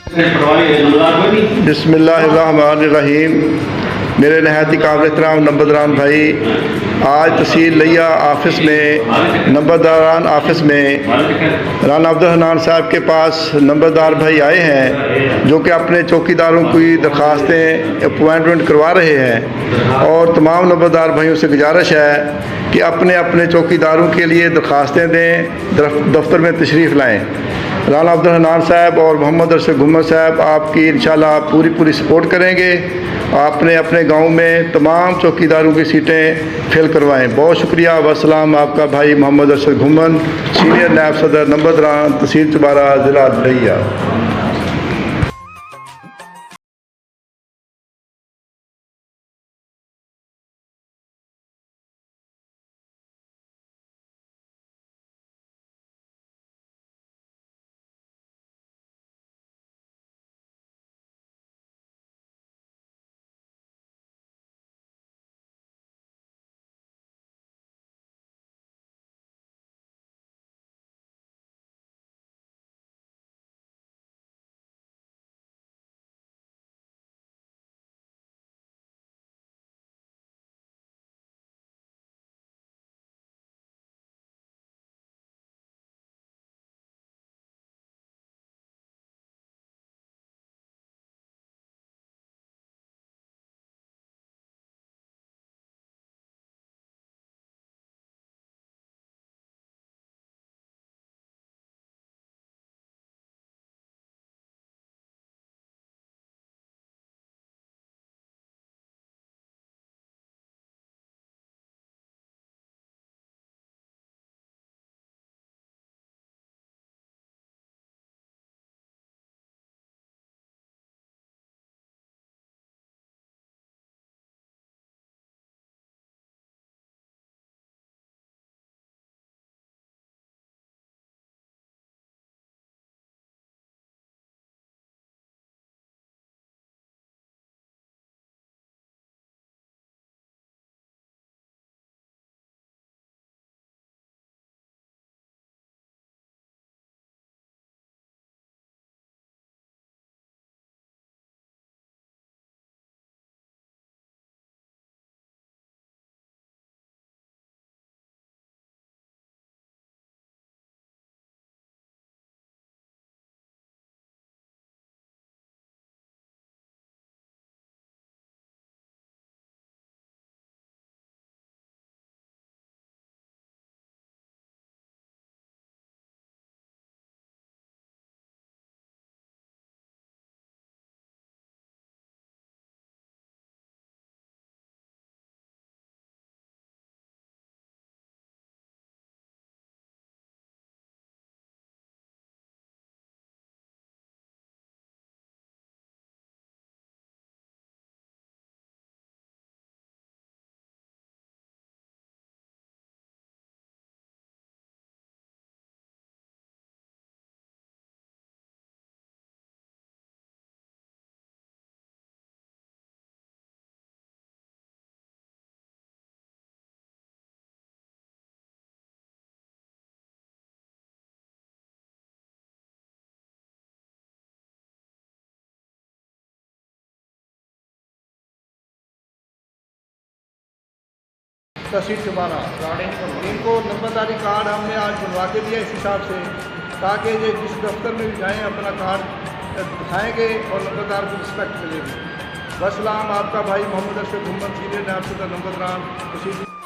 बिस्मिल्लाहिर्रहमानिर्रहीम। मेरे नहायत काबिल एहतराम नंबरदारान भाई, आज तहसील लिया ऑफ़िस में नंबरदारान ऑफ़िस में राना अब्दुल हन्नान साहब के पास नंबरदार भाई आए हैं, जो कि अपने चौकीदारों की दरख्वास्तें अपॉइंटमेंट करवा रहे हैं। और तमाम नंबरदार भाइयों से गुजारिश है कि अपने अपने चौकीदारों के लिए दरख्वास्तें दें, दफ्तर में तशरीफ़ लाएँ। राना अब्दुल हन्नान साहब और मोहम्मद अरशद घुम्मद साहब आपकी इंशाल्लाह पूरी सपोर्ट करेंगे। आपने अपने गांव में तमाम चौकीदारों की सीटें फिल करवाएं। बहुत शुक्रिया। वस्सलाम। आपका भाई मोहम्मद अरशद घुम्मद, सीनियर नायब सदर नंबरदारान तहसील चबारा, ज़िला लिया। तहसील चबारा इनको नंबरदारी कार्ड हमने आज बनवा के दिया इस हिसाब से, ताकि ये जिस दफ्तर में भी जाएँ अपना कार्ड दिखाएंगे और नंबरदार को रिस्पेक्ट मिलेगी। वस्सलाम। आपका भाई मोहम्मद अरशद घुम्मद, सीनियर नायब सदर नंबरदारान तहसील।